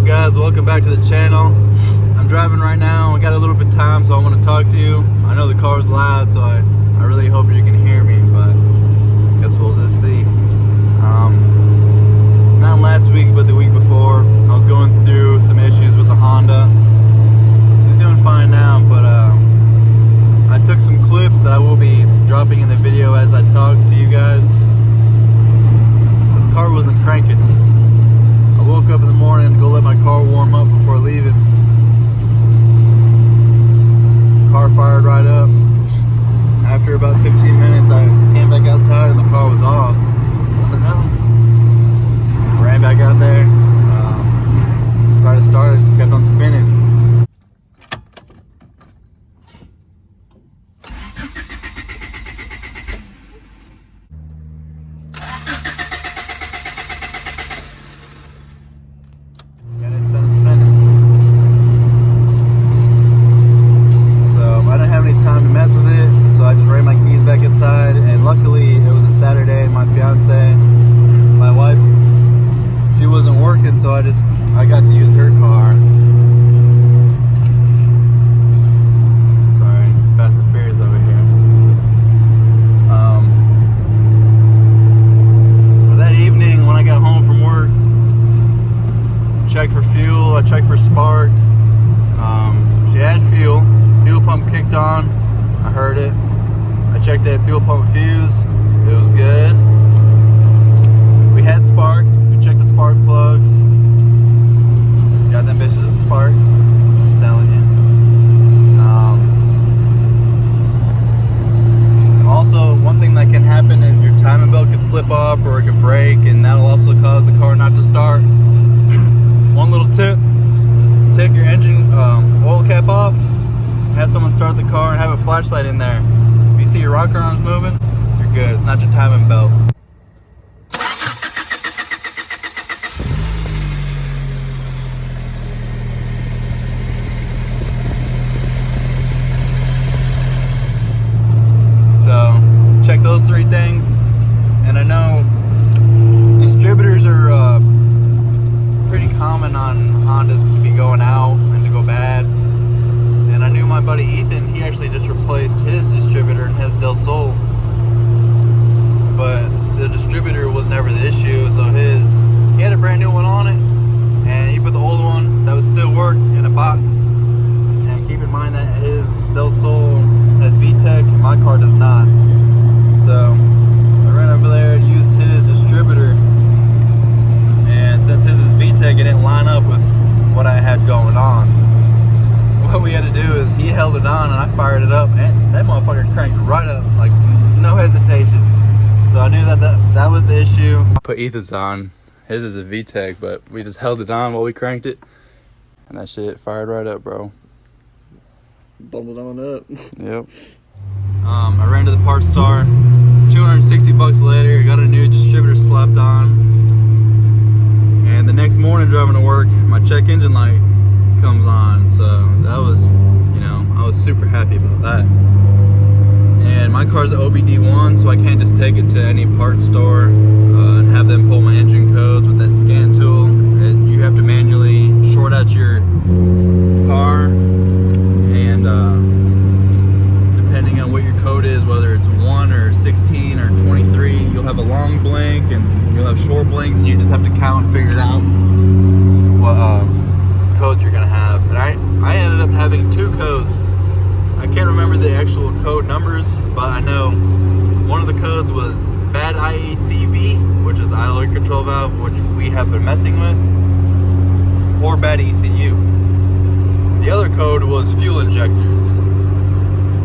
guys? Welcome back to the channel. I'm driving right now. I got a little bit of time, so I want to talk to you. I know the car's loud, so I really hope you can hear me, but I guess we'll just see. Not last week, but the week before, I was going through some issues with the Honda. She's doing fine now, but I took some clips that I will be dropping in the video as I talk to you guys. But the car wasn't cranking. I woke up in the morning to go let my car warm up before leaving. Car fired right up. After about 15 minutes, I came back outside and the car was off. I was like, what the hell? Ran back out there, tried to start it, just kept on spinning. Inside, and luckily it was a Saturday. My fiance, my wife, she wasn't working, so I got to use her car. Sorry, Fast and Furious over here. That evening when I got home from work, checked for fuel, I checked for spark. She had fuel pump kicked on, I heard it. I checked that fuel pump fuse, it was good. We had sparked, we checked the spark plugs. Got them bitches a spark, I'm telling you. Also, one thing that can happen is your timing belt could slip off or it could break, and that'll also cause the car not to start. One little tip, take your engine oil cap off, have someone start the car and have a flashlight in there. If you see your rocker arms moving, you're good. It's not your timing belt. So, check those three things. And I know distributors are pretty common on Hondas to be going out and to go bad. And I knew my buddy Ethan, he actually just replaced his distributor and his Del Sol. But the distributor was never the issue, so he had a brand new one on it, and he put the old one that would still work in a box. And keep in mind that his Del Sol has VTEC, my car does not. So I ran over there and used his distributor, and since his is VTEC, it didn't line up with what I had going on. What we had to do is he held it on and I fired it up, and that motherfucker cranked right up, like no hesitation. So I knew that was the issue. Put Ethan's on. His is a VTEC, but we just held it on while we cranked it, and that shit fired right up, bro. Bumbled on up. Yep. I ran to the parts store. $260 later, got a new distributor slapped on, and the next morning driving to work, my check engine light comes on, so that was, I was super happy about that. And my car's an OBD1, so I can't just take it to any parts store and have them pull my engine codes with that scan tool. You have to manually short out your car, and depending on what your code is, whether it's 1 or 16 or 23, you'll have a long blink and you'll have short blinks, and you just have to count and figure it out what codes you're gonna have. And I ended up having 2 codes. I can't remember the actual code numbers, but I know one of the codes was bad IECV, which is idle air control valve, which we have been messing with, or bad ECU. The other code was fuel injectors.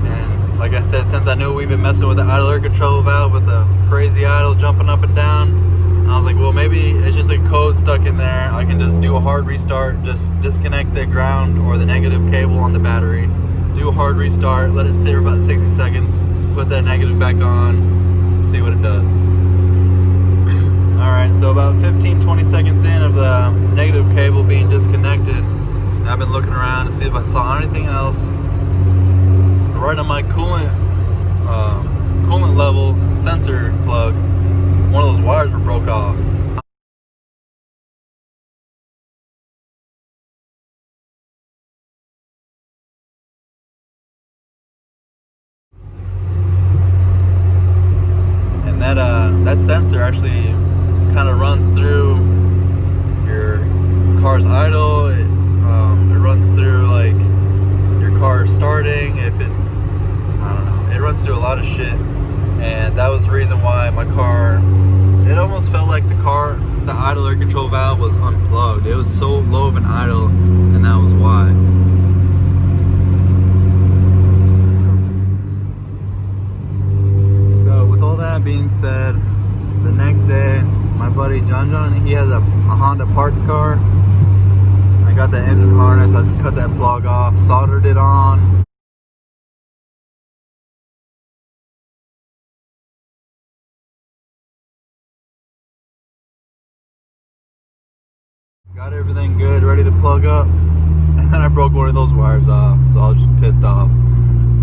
And like I said, since I knew we've been messing with the idle air control valve with the crazy idle jumping up and down, I was like, well, maybe it's just a code stuck in there. I can just do a hard restart, just disconnect the ground or the negative cable on the battery, do a hard restart, let it sit for about 60 seconds, put that negative back on, see what it does. Alright, so about 15-20 seconds in of the negative cable being disconnected, I've been looking around to see if I saw anything else. Right on my coolant level sensor plug, one of those wires were broke off. sensor actually kind of runs through your car's idle. It runs through like your car starting. If it's, I don't know, it runs through a lot of shit, and that was the reason why my car, it almost felt like the idle air control valve was unplugged. It was so low of an idle, and that was why. So with all that being said, the next day, my buddy John, he has a Honda parts car. I got the engine harness, I just cut that plug off, soldered it on. Got everything good, ready to plug up, and then I broke one of those wires off, so I was just pissed off.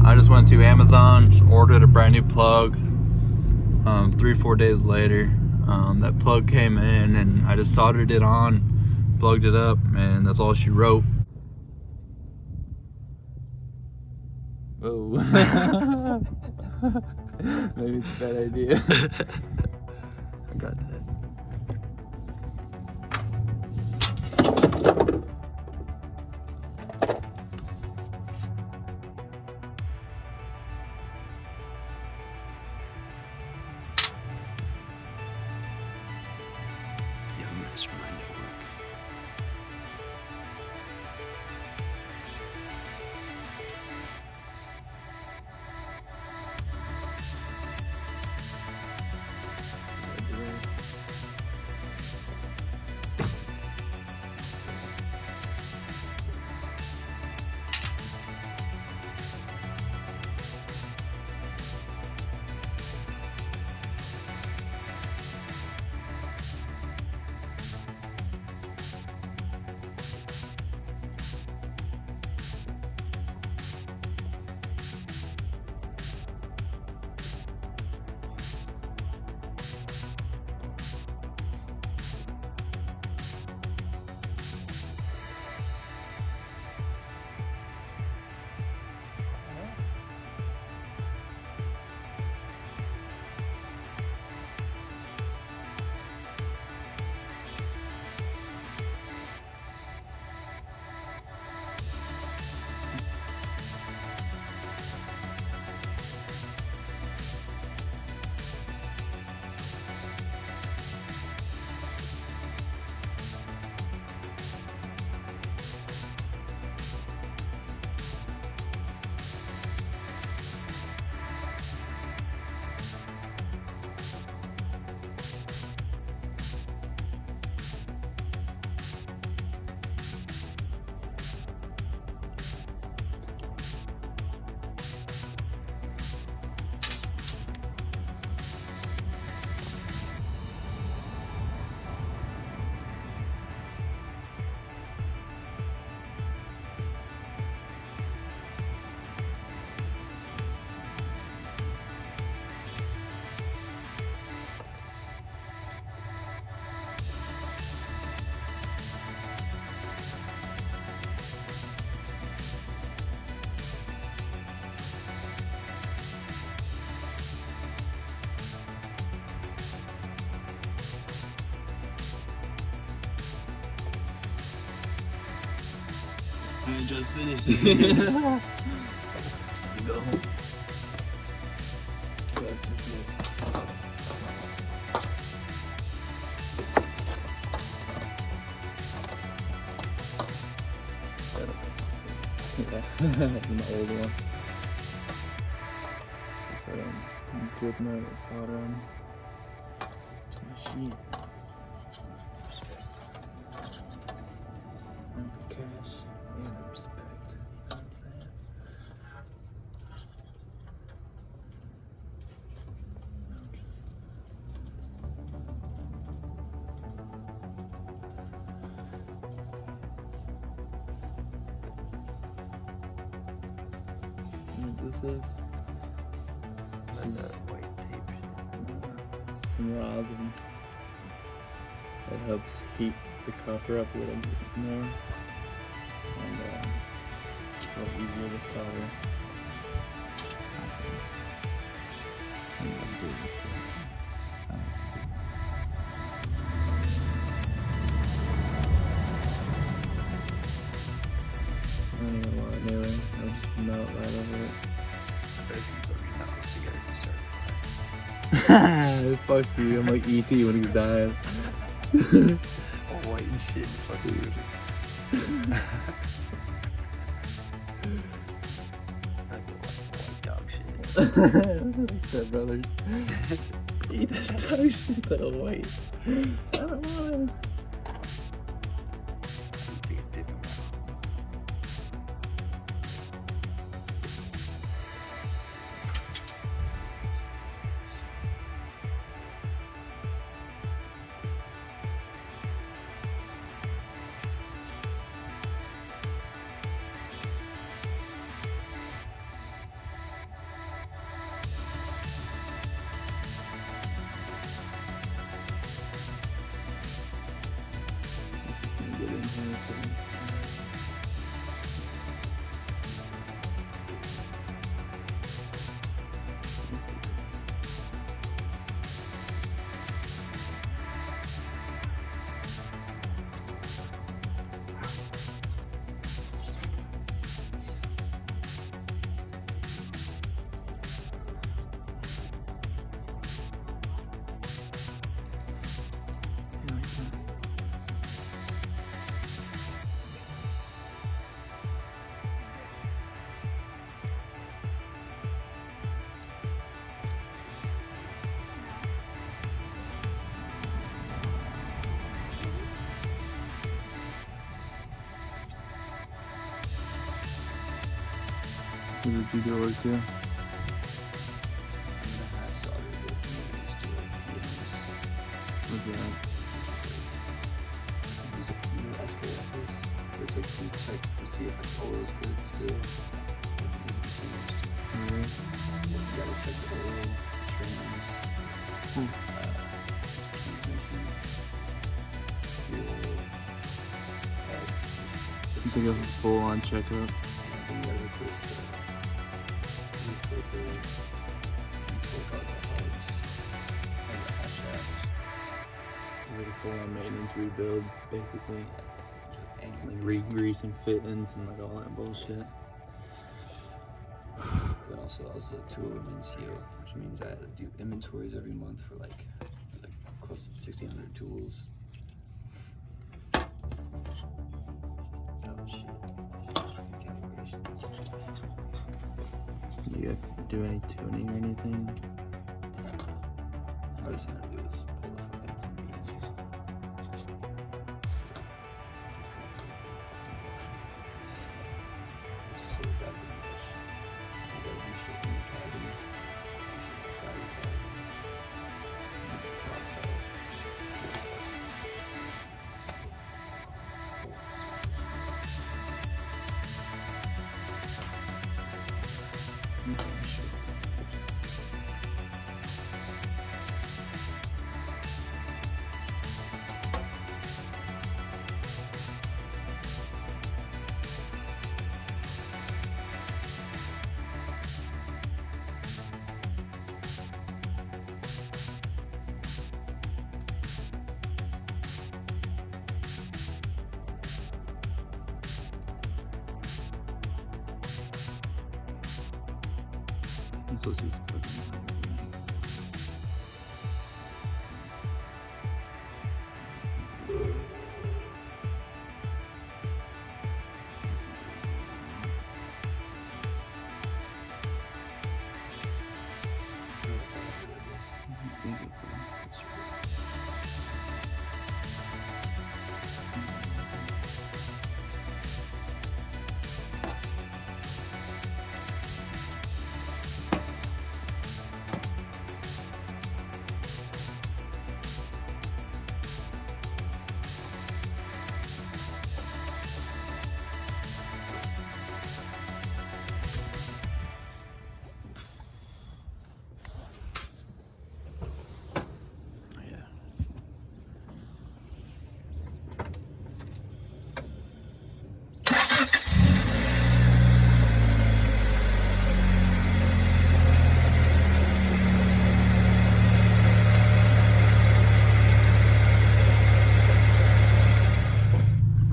I just went to Amazon, just ordered a brand new plug. 3-4 days later, that plug came in, and I just soldered it on, plugged it up, and that's all she wrote. Oh. Maybe it's a bad idea. I got that. I just finished. You go home. That's dismissed. Yeah, my old one. Just had dripping out of solder on my sheet. Respect. And the cash and the respect. You know what I'm saying? You know what this is? This is white tape shit. some rosin. It helps heat the copper up a little bit more, and a little easier to solder. I'm gonna do this, but I don't know what to do. right over it. Fuck you, I'm like E.T. when he's dying. All white and shit. Fuck you. Step brothers. Eat this dog shit that are white. I don't want it. Take a dip in that. Get in here, so. What did you do work too? What's that? Use a SKFs, where it's like you check to see if the oil is good still. Really? You gotta check the oil, trans, transmission, fuel, parts. It's like a full-on checkup. And then you gotta replace the filter, you torque out the hubs, and the hatch shafts. It's like a full-on maintenance rebuild, basically. Yeah, just Like re-greasing fittings and like all that bullshit. Then also I was a tool NCO, which means I had to do inventories every month for like close to 1,600 tools. Oh shit. Calibration. You got to do any tuning or anything? All I just had to do was pull the fucking beads. Just kind of so goddamn much. You gotta do shit in the cabin, do shit outside the cabin. Cross out. I'm supposed to use a fucking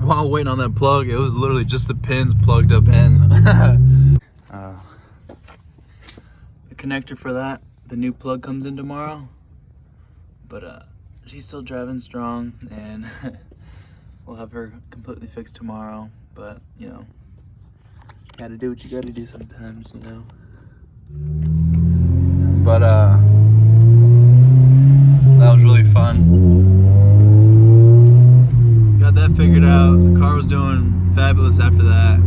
while waiting on that plug, it was literally just the pins plugged up in. connector for that. The new plug comes in tomorrow. But she's still driving strong, and we'll have her completely fixed tomorrow. But, you know, gotta do what you gotta do sometimes, you know. But that was really fun. Got that figured out. The car was doing fabulous after that.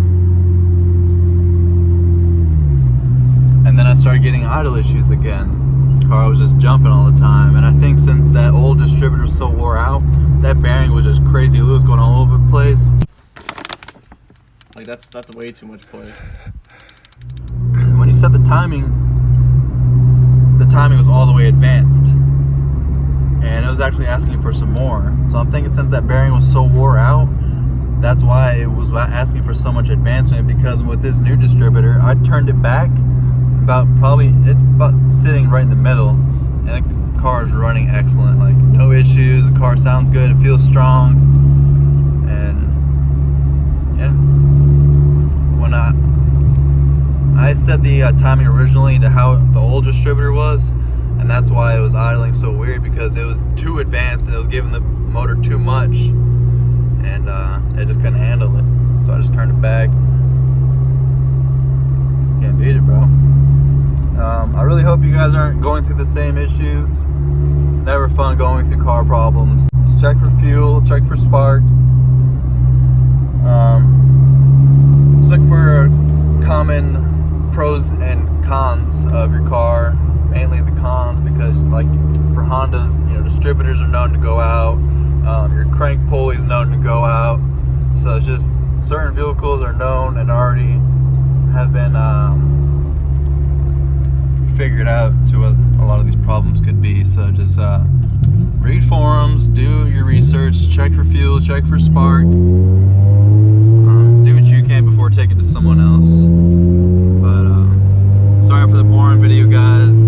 And then I started getting idle issues again. The car was just jumping all the time. And I think since that old distributor was so wore out, that bearing was just crazy loose, going all over the place. Like, that's way too much play. When you set the timing was all the way advanced. And it was actually asking for some more. So I'm thinking since that bearing was so wore out, that's why it was asking for so much advancement, because with this new distributor, I turned it back it's about sitting right in the middle, and the car is running excellent. Like, no issues, the car sounds good, it feels strong, and yeah. When I set the timing originally to how the old distributor was, and that's why it was idling so weird, because it was too advanced and it was giving the motor too much, and it just couldn't handle it. So I just turned it back. Can't beat it, bro. I really hope you guys aren't going through the same issues. It's never fun going through car problems. Just check for fuel, check for spark. Just look for common pros and cons of your car. Mainly the cons, because like for Hondas, you know, distributors are known to go out. Your crank pulley is known to go out. So it's just certain vehicles are known and already have been figured out to what a lot of these problems could be. So just read forums, do your research, check for fuel, check for spark, do what you can before taking it to someone else. But sorry for the boring video, guys.